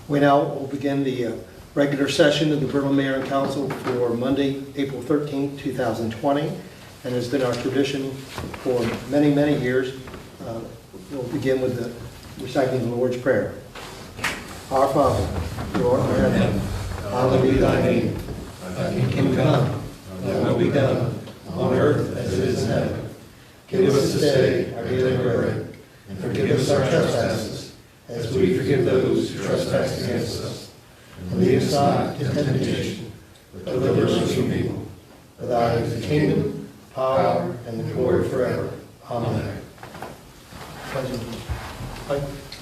We now will begin the regular session of the Berlin Mayor and Council for Monday, April 13th, 2020. And it's been our tradition for many, many years. We'll begin with the reciting the Lord's Prayer. Our Father, who art in heaven, hallowed be thy name. Thy kingdom come, thy will be done, on earth as it is in heaven. Give us this day our daily bread, and forgive us our trespasses, as we forgive those who trespass against us. And lead us not into temptation, but deliver us from evil. For thine is the kingdom, power, and the glory forever. Amen.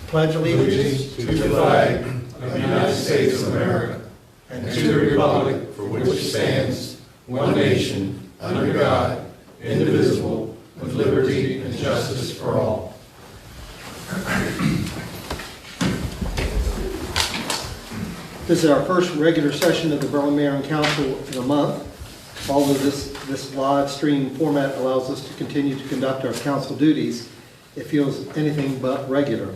Pledge allegiance to the flag of the United States of America and to the republic for which it stands, one nation, under God, indivisible, with liberty and justice for all. This is our first regular session of the Berlin Mayor and Council in a month. Although this live stream format allows us to continue to conduct our council duties, it feels anything but regular.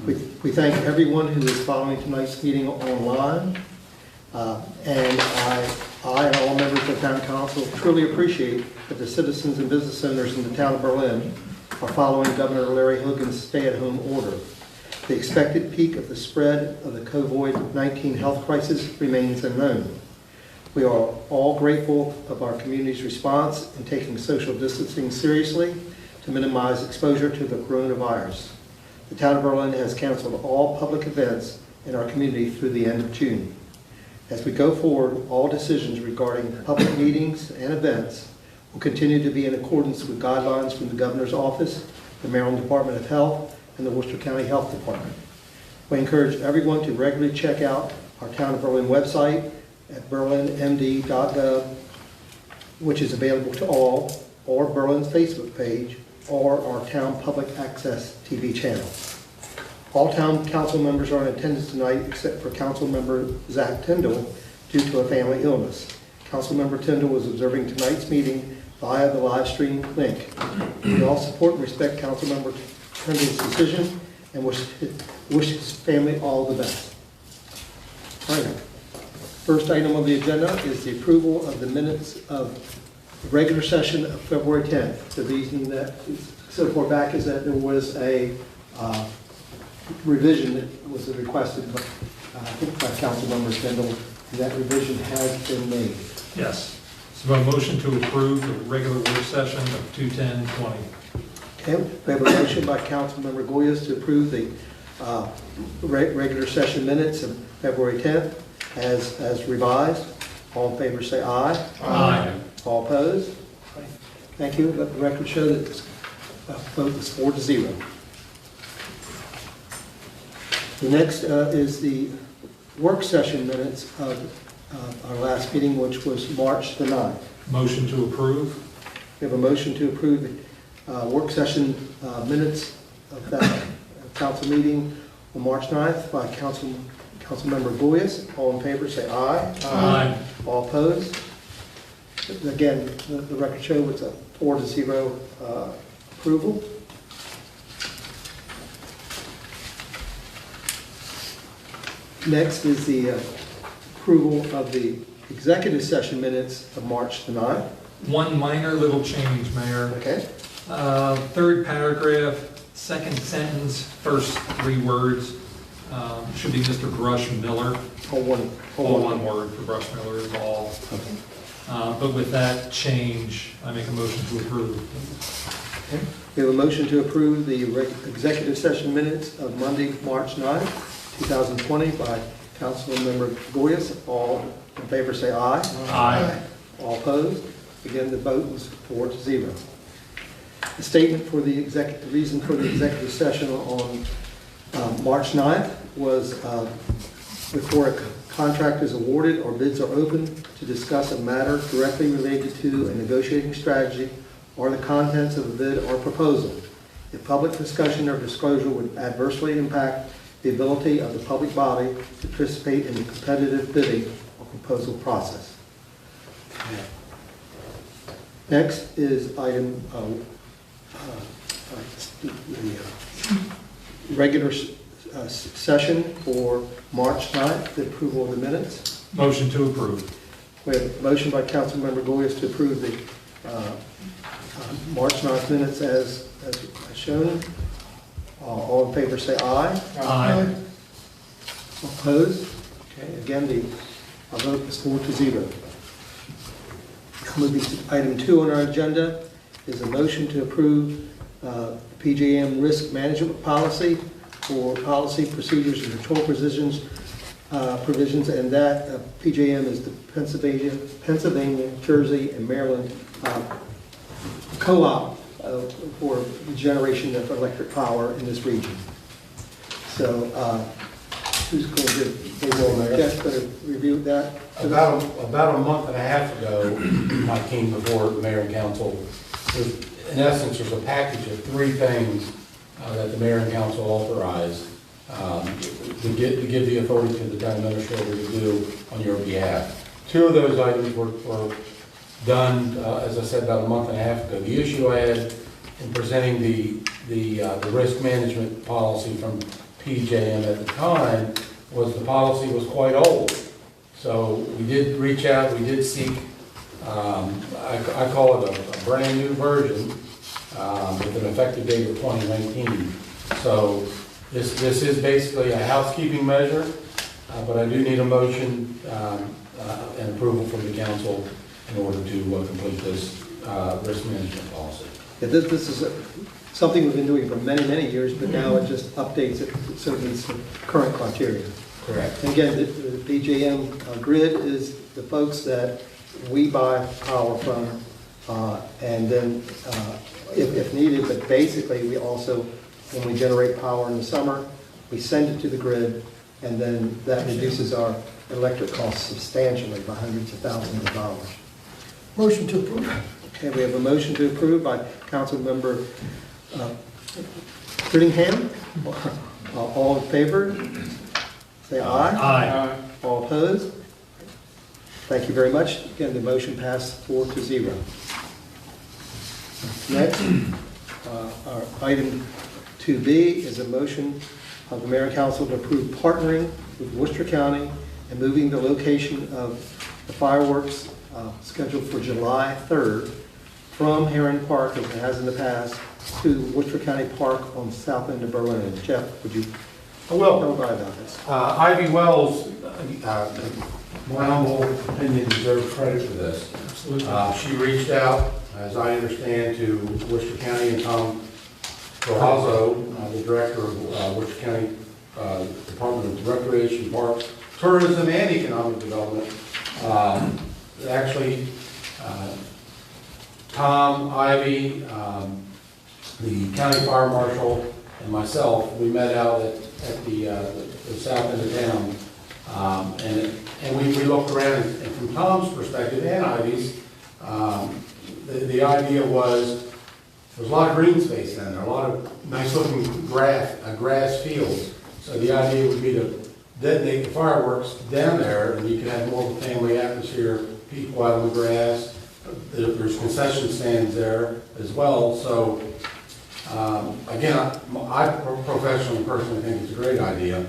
We thank everyone who is following tonight's meeting online, and I and all members of the Town Council truly appreciate that the citizens and business owners in the town of Berlin are following Governor Larry Hogan's stay-at-home order. The expected peak of the spread of the COVID-19 health crisis remains unknown. We are all grateful of our community's response in taking social distancing seriously to minimize exposure to the coronavirus. The town of Berlin has canceled all public events in our community through the end of June. As we go forward, all decisions regarding public meetings and events will continue to be in accordance with guidelines from the Governor's Office, the Maryland Department of Health, and the Worcester County Health Department. We encourage everyone to regularly check out our Town of Berlin website at berlinmd.gov, which is available to all, or Berlin's Facebook page, or our Town Public Access TV channel. All Town Council members are in attendance tonight except for Council Member Zach Tyndall due to a family illness. Council Member Tyndall was observing tonight's meeting via the live stream link. We all support and respect Council Member Tyndall's decision and wish his family all the best. All right. First item on the agenda is the approval of the minutes of the regular session of February 10th. The reason that it's so far back is that there was a revision that was requested by, I think by Council Member Tyndall, and that revision has been made. Yes. So a motion to approve the regular work session of 2/10/20. Okay, we have a motion by Council Member Goyas to approve the regular session minutes of February 10th as revised. All in favor say aye. Aye. All opposed? Thank you. Let the record show that this vote is 4-0. The next is the work session minutes of our last meeting, which was March the 9th. Motion to approve. We have a motion to approve the work session minutes of that council meeting on March 9th by Councilmember Goyas. All in favor say aye. Aye. All opposed? Again, the record show it's a 4-0 approval. Next is the approval of the executive session minutes of March the 9th. One minor little change, Mayor. Okay. Third paragraph, second sentence, first three words, should be Mr. Brush Miller. All One word for Brush Miller is all. Okay. But with that change, I make a motion to approve. Okay. We have a motion to approve the executive session minutes of Monday, March 9th, 2020 by Councilmember Goyas. All in favor say aye. Aye. All opposed? Again, the vote was 4-0. The statement for the reason for the executive session on March 9th was before a contract is awarded or bids are open to discuss a matter directly related to a negotiating strategy or the contents of a bid or proposal. If public discussion or disclosure would adversely impact the ability of the public body to participate in the competitive bidding or proposal process. Next is item regular session for March 9th, the approval of the minutes. Motion to approve. We have a motion by Councilmember Goyes to approve the March 9th minutes as shown. All in favor say aye. Aye. Opposed? Okay, again, the vote is 4-0. Moving to item 2 on our agenda is a motion to approve PJM risk management policy for policy procedures and control provisions, and that PJM is the Pennsylvania, Jersey, and Maryland co-op for the generation of electric power in this region. So, who's going to Jeff, better review that? About a month and a half ago, I came before the mayor and council. In essence, there's a package of 3 things that the mayor and council authorized to give the authority to the town administrator to do on your behalf. 2 of those items were done, as I said, about a month and a half ago. The issue I had in presenting the risk management policy from PJM at the time was the policy was quite old. So we did reach out, we did seek, I call it a brand new version with an effective date of 2019. So this is basically a housekeeping measure, but I do need a motion and approval from the council in order to complete this risk management policy. Yeah, this is something we've been doing for many, many years, but now it just updates it so it meets the current criteria. Correct. And again, the PJM grid is the folks that we buy power from, and then if needed, but basically we also, when we generate power in the summer, we send it to the grid, and then that reduces our electric costs substantially by hundreds of thousands of dollars. Motion to approve. Okay, we have a motion to approve by Councilmember Brittingham. All in favor? Say aye. Aye. All opposed? Thank you very much. Again, the motion passed 4-0. Next, our item 2B is a motion of the mayor and council to approve partnering with Worcester County and moving the location of the fireworks scheduled for July 3rd from Heron Park, as it has in the past, to Worcester County Park on the south end of Berlin. Jeff, would you I will. tell about this? Ivy Wells, my humble opinion, deserves credit for this. Absolutely. She reached out, as I understand, to Worcester County and Tom Corazzo, the director of Worcester County Department of Recreation, Parks, Tourism, and Economic Development. Actually, Tom, Ivy, the county fire marshal, and myself, we met out at the south end of town, and we looked around, and from Tom's perspective and Ivy's, the idea was there's a lot of green space down there, a lot of nice looking grass fields. So the idea would be to detonate the fireworks down there, and you can have more of a family atmosphere, people out on the grass. There's concession stands there as well. So again, I professionally, personally think it's a great idea.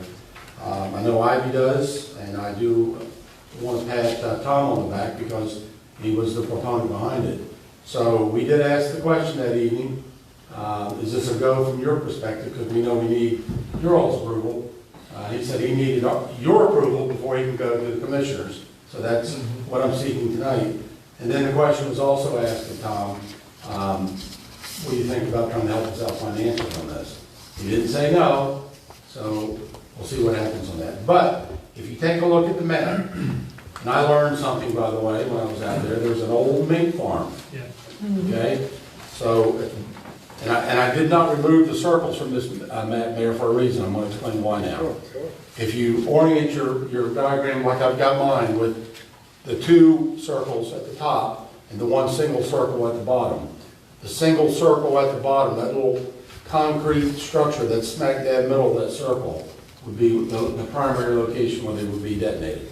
I know Ivy does, and I do want to pat Tom on the back because he was the proponent behind it. So we did ask the question that evening, is this a go from your perspective? Because we know we need your all's approval. He said he needed your approval before he can go to the commissioners. So that's what I'm seeking tonight. And then the question was also asked of Tom, what do you think about trying to help us out financially on this? He didn't say no, so we'll see what happens on that. But if you take a look at the map, and I learned something, by the way, when I was out there, there's an old mink farm. Yeah. Okay? So, and I did not remove the circles from this map, Mayor, for a reason. I'm going to explain why now. If you orient your diagram like I've got mine with the 2 circles at the top and the 1 single circle at the bottom, the single circle at the bottom, that little concrete structure that's smack dab middle of that circle, would be the primary location where they would be detonated.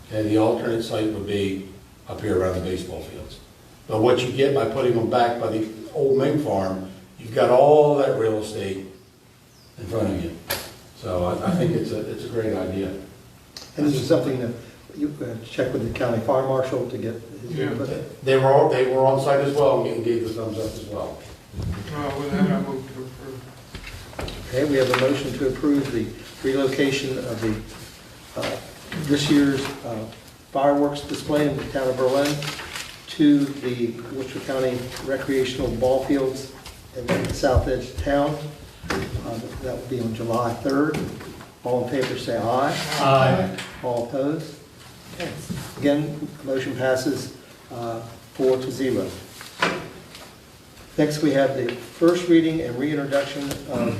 Okay, the alternate site would be up here around the baseball fields. But what you get by putting them back by the old mink farm, you've got all that real estate in front of you. So I think it's a great idea. And this is something that you check with the county fire marshal to get his input? They were on site as well and gave the thumbs up as well. With that, I move to approve. Okay, we have a motion to approve the relocation of the, this year's fireworks display in the town of Berlin to the Worcester County recreational ball fields in the south edge of town. That will be on July 3rd. All in favor say aye. Aye. All opposed? Okay. Again, motion passes 4-0. Next, we have the first reading and reintroduction of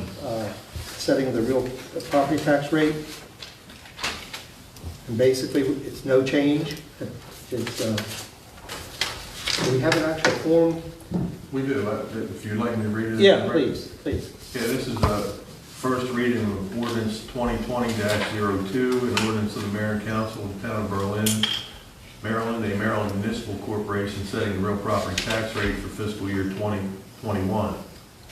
setting the real property tax rate. And basically, it's no change. It's, do we have an actual form? We do, if you'd like me to read it. Yeah, please. Yeah, this is the first reading of ordinance 2020-02, an ordinance of the mayor and council of the town of Berlin, Maryland, a Maryland municipal corporation setting the real property tax rate for fiscal year 2021.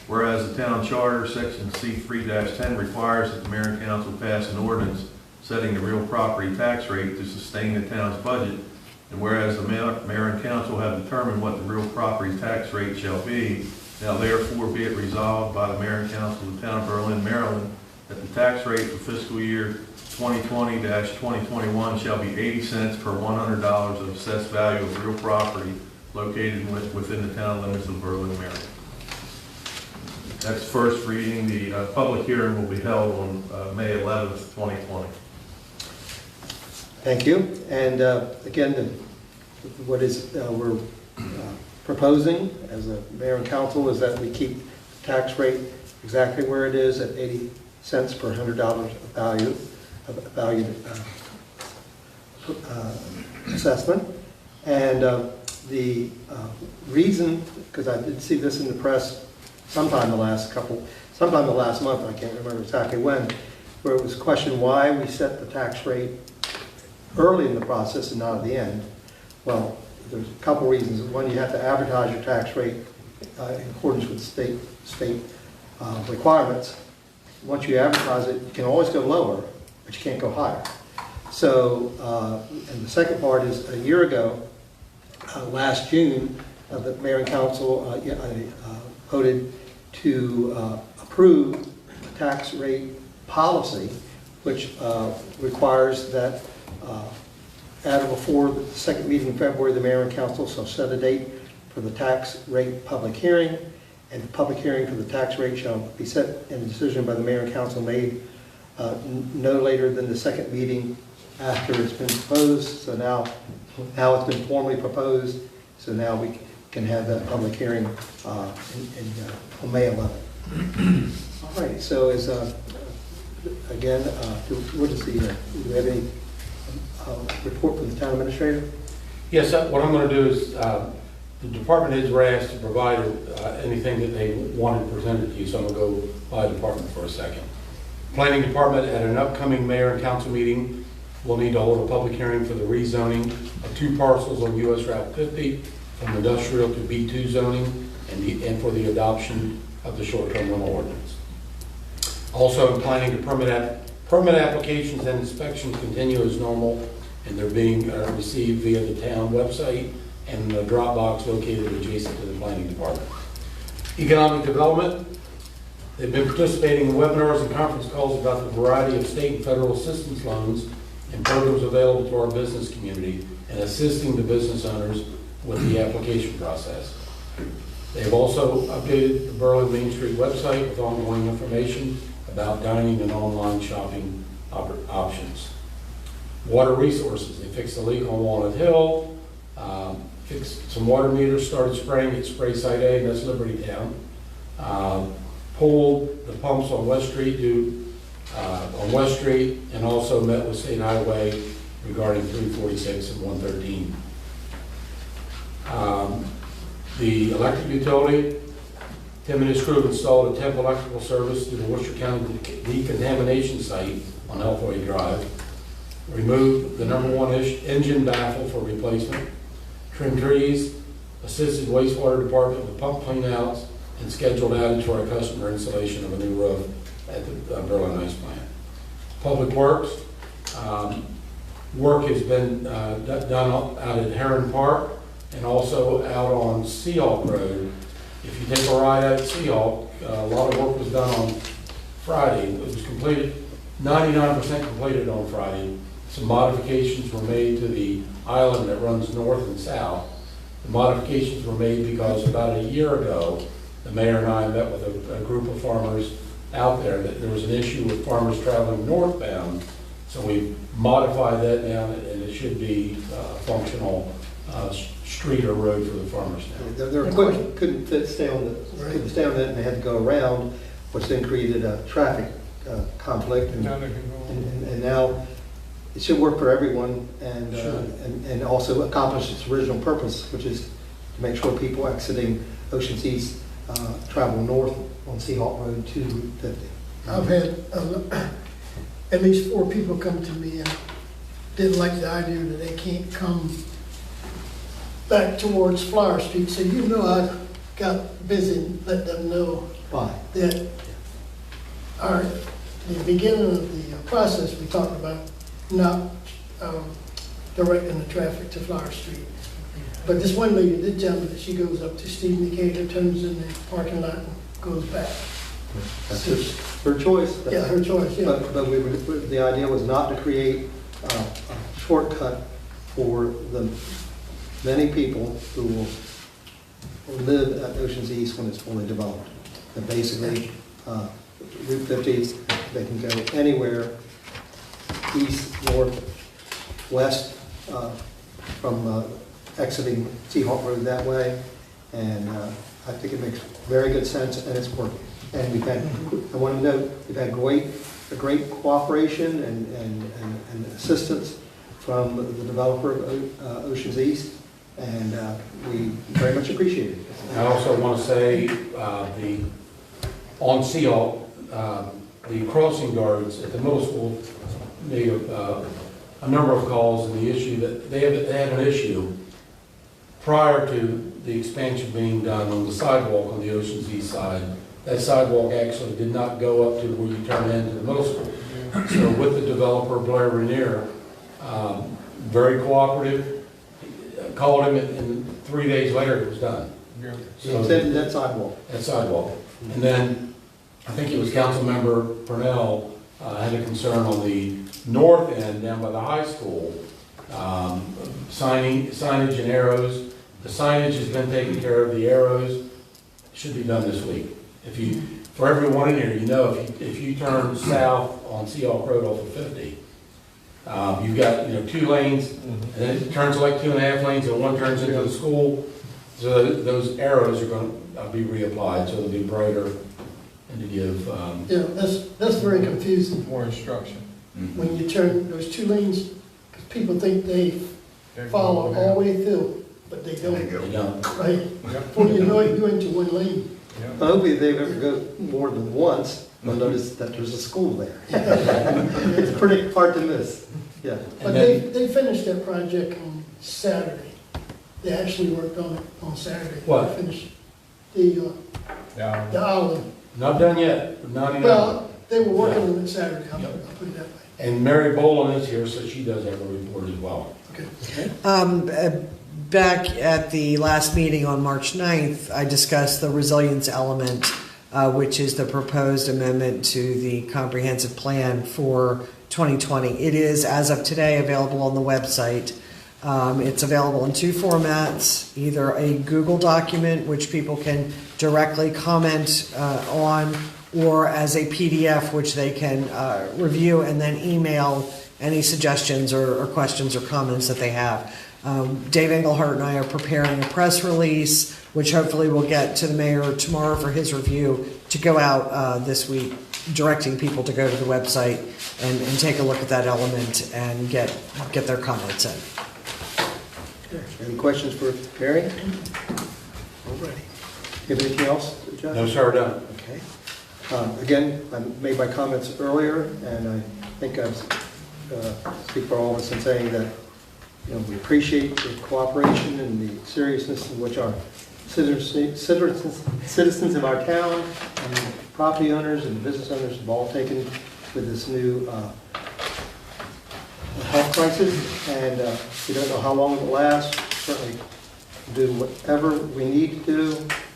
Whereas the town charter, section C3-10, requires that the mayor and council pass an ordinance setting the real property tax rate to sustain the town's budget, and whereas the mayor and council have determined what the real property tax rate shall be, now therefore be it resolved by the mayor and council of the town of Berlin, Maryland, that the tax rate for fiscal year 2020-2021 shall be 80 cents per $100 of assessed value of real property located within the town limits of Berlin, Maryland. That's first reading. The public hearing will be held on May 11th, 2020. Thank you. And again, what is we're proposing as a mayor and council is that we keep the tax rate exactly where it is at 80 cents per $100 of value assessment. And the reason, because I did see this in the press sometime the last month, I can't remember exactly when, where it was questioned why we set the tax rate early in the process and not at the end. Well, there's a couple reasons. One, you have to advertise your tax rate in accordance with state requirements. Once you advertise it, you can always go lower, but you can't go higher. So, and the second part is a year ago, last June, the mayor and council voted to approve a tax rate policy, which requires that before the second meeting in February, the mayor and council shall set a date for the tax rate public hearing, and the public hearing for the tax rate shall be set and a decision by the mayor and council made no later than the second meeting after it's been proposed. So now it's been formally proposed, so now we can have that public hearing on May 11th. All right, so is, again, what is the, do we have any report from the town administrator? Yes, what I'm going to do is, the department heads were asked to provide anything that they wanted presented to you, so I'm going to go by department for a second. Planning department, at an upcoming mayor and council meeting, will need to hold a public hearing for the rezoning of 2 parcels on US Route 50 from industrial to B2 zoning and for the adoption of the short-term rental ordinance. Also, in planning, permit applications and inspections continue as normal, and they're being received via the town website and the Dropbox located adjacent to the planning department. Economic development, they've been participating in webinars and conference calls about the variety of state and federal assistance loans and programs available to our business community and assisting the business owners with the application process. They've also updated the Berlin Main Street website with ongoing information about dining and online shopping options. Water resources, they fixed the leak on Walnut Hill, fixed some water meters, started spraying at Spray Site A, that's Liberty Town. Pulled the pumps on West Street and also met with State Highway regarding 346 and 113. The electric utility, Tim and his crew have installed a temp electrical service to the Worcester County decontamination site on Elfway Drive. Removed the #1 engine baffle for replacement. Trimmed trees, assisted wastewater department with pump cleanouts, and scheduled added to our customer installation of a new roof at the Berlin Ice Plant. Public Works, work has been done out at Heron Park and also out on Seahawk Road. If you take a ride out at Seahawk, a lot of work was done on Friday. It was completed, 99% completed on Friday. Some modifications were made to the island that runs north and south. The modifications were made because about a year ago, the mayor and I met with a group of farmers out there that there was an issue with farmers traveling northbound. So we modified that now, and it should be a functional street or road for the farmers now. Their equipment couldn't stay on that, and they had to go around, which then created a traffic conflict. And now it should work for everyone, and also accomplish its original purpose, which is to make sure people exiting Oceans East travel north on Seahawk Road to Route 50. I've had at least 4 people come to me and didn't like the idea that they can't come back towards Flower Street. So I got busy and let them know Why? that the beginning of the process we talked about not directing the traffic to Flower Street. But this one lady did tell me that she goes up to Stephen Decatur, turns in the parking lot and goes back. That's just her choice. Yeah, her choice, yeah. But the idea was not to create a shortcut for the many people who will live at Oceans East when it's fully developed. And basically, Route 50, they can go anywhere, east, north, west, from exiting Seahawk Road that way. And I think it makes very good sense, and it's working. And we've had, I want to note, we've had great cooperation and assistance from the developer of Oceans East, and we very much appreciate it. I also want to say, on Seahawk, the crossing guards at the middle school made a number of calls, and the issue that they had an issue prior to the expansion being done on the sidewalk on the Oceans East side. That sidewalk actually did not go up to where you turn into the middle school. So with the developer, Blair Rainier, very cooperative, called him, and 3 days later it was done. So that sidewalk. That sidewalk. And then, I think it was Councilmember Purnell had a concern on the north end down by the high school, signage and arrows. The signage has been taken care of, the arrows should be done this week. For everyone in here, if you turn south on Seahawk Road off of 50, you've got 2 lanes, and then it turns like 2.5 lanes, and one turns into the school. So those arrows are going to be reapplied, so they'll be brighter and to give. That's very confusing. More instruction. When you turn those 2 lanes, because people think they follow all the way through, but they don't. They don't. Right? Before you know it, you're into 1 lane. Hopefully, if they ever go more than once, they'll notice that there's a school there. It's pretty hard to miss. Yeah. But they finished that project on Saturday. They actually worked on it on Saturday. What? They finished the island. Not done yet, 99. Well, they were working on it Saturday, I'll put it that way. And Mary Boland is here, so she does have a report as well. Okay. Back at the last meeting on March 9th, I discussed the resilience element, which is the proposed amendment to the comprehensive plan for 2020. It is, as of today, available on the website. It's available in 2 formats, either a Google document, which people can directly comment on, or as a PDF, which they can review and then email any suggestions or questions or comments that they have. Dave Engelhardt and I are preparing a press release, which hopefully we'll get to the mayor tomorrow for his review, to go out this week, directing people to go to the website and take a look at that element and get their comments in. Any questions for Perry? All righty. You have anything else, John? No, sir, done. Okay. Again, I made my comments earlier, and I think I speak for all of us in saying that we appreciate the cooperation and the seriousness in which our citizens of our town and property owners and business owners have all taken with this new health crisis, and we don't know how long it will last. Certainly do whatever we need to do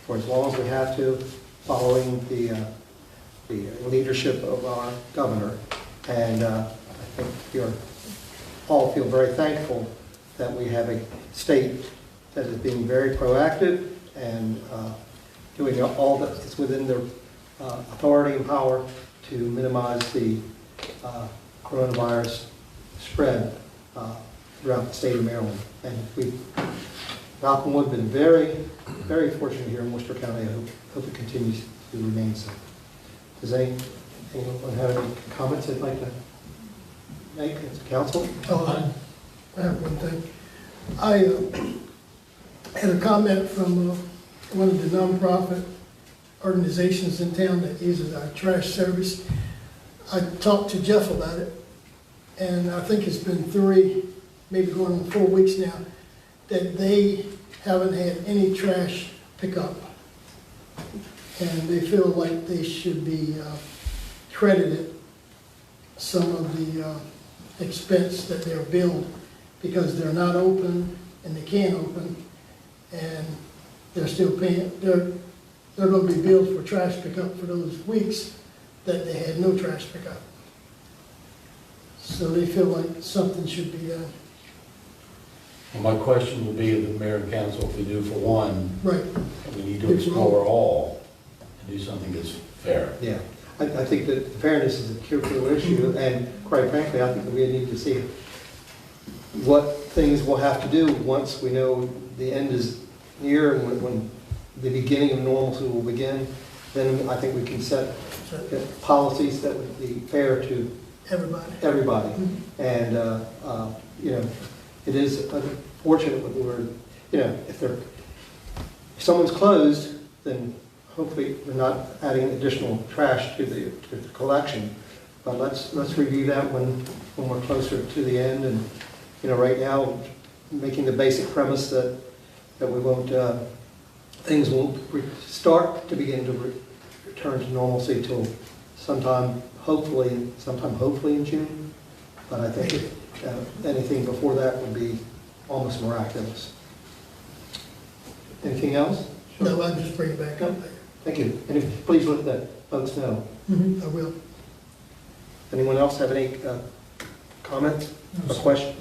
for as long as we have to, following the leadership of our governor. And I think we all feel very thankful that we have a state that is being very proactive and doing all that is within their authority and power to minimize the coronavirus spread throughout the state of Maryland. And we've, knock on wood, been very, very fortunate here in Worcester County. I hope it continues to remain so. Does anyone have any comments they'd like to make as a council? Oh, I have one thing. I had a comment from one of the nonprofit organizations in town that uses our trash service. I talked to Jeff about it, and I think it's been 3, maybe going on 4 weeks now, that they haven't had any trash pickup. And they feel like they should be credited some of the expense that they're billed, because they're not open and they can't open, and they're still paying. They're going to be billed for trash pickup for those weeks that they had no trash pickup. So they feel like something should be done. Well, my question would be to the mayor and council, if we do for one, Right. we need to explore all and do something that's fair. Yeah, I think that fairness is a critical issue, and quite frankly, I think that we need to see what things we'll have to do once we know the end is near and when the beginning of normalcy will begin. Then I think we can set policies that would be fair to everybody. Mm-hmm. And, you know, it is unfortunate that if someone's closed, then hopefully we're not adding additional trash to the collection. But let's review that when we're closer to the end. And, you know, right now, making the basic premise that we won't, things won't start to begin to return to normalcy till sometime hopefully in June. But I think anything before that would be almost miraculous. Anything else? No, I'll just bring it back up there. Thank you. And please let the folks know. I will. Anyone else have any comments or questions?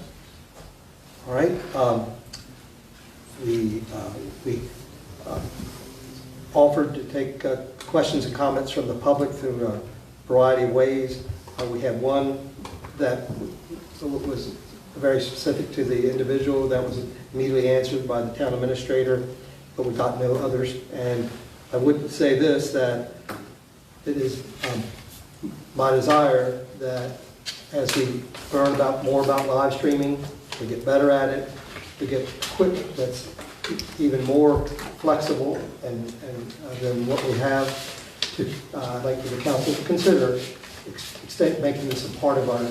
All right. We offered to take questions and comments from the public through a variety of ways. We had one that was very specific to the individual that was immediately answered by the town administrator, but we got no others. And I would say this, that it is my desire that as we learn more about live streaming, we get better at it, we get equipment that's even more flexible and than what we have. I'd like the council to consider making this a part of our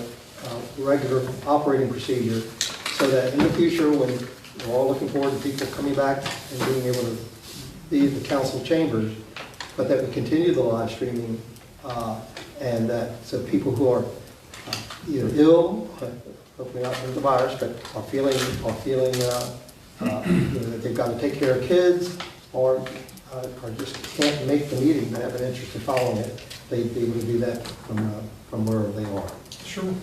regular operating procedure, so that in the future, when we're all looking forward to people coming back and being able to be in the council chambers, but that we continue the live streaming, and that so people who are either ill, hopefully not from the virus, but are feeling that they've got to take care of kids, or just can't make the meeting but have an interest in following it, they'd be able to do that from wherever they are. Sure.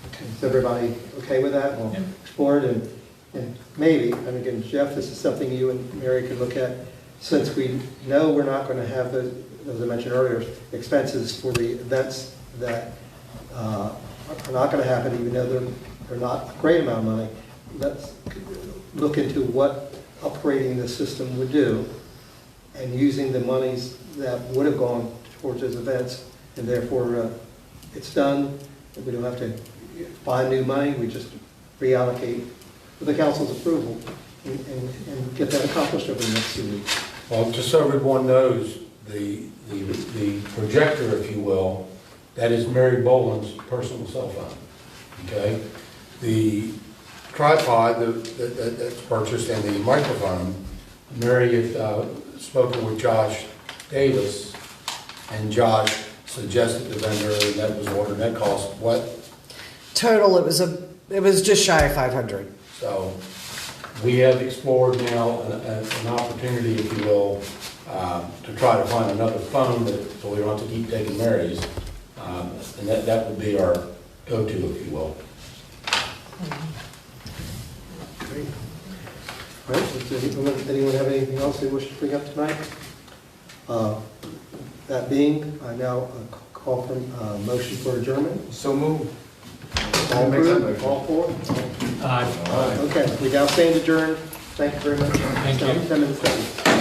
Okay, is everybody okay with that? We'll explore it, and maybe, and again, Jeff, this is something you and Mary could look at, since we know we're not going to have those, as I mentioned earlier, expenses for the events that are not going to happen, even though they're not a great amount of money. Let's look into what upgrading the system would do, and using the monies that would have gone towards those events, and therefore it's done. We don't have to buy new money, we just reallocate with the council's approval and get that accomplished over the next 2 weeks. Well, just so everyone knows, the projector, if you will, that is Mary Boland's personal cell phone, okay? The tripod that's purchased and the microphone, Mary had spoken with Josh Davis and Josh suggested the vendor, and that was ordered, that cost what? Total, it was just shy of 500. So we have explored now an opportunity, if you will, to try to find another phone so we don't have to keep taking Mary's. And that would be our go-to, if you will. Great. All right, does anyone have anything else they wish to bring up tonight? That being, I now call for a motion for adjournment. So moved. All Make that approved? motion. All for? Aye. Okay, we now stand adjourned. Thank you very much. Thank you. 10 minutes late.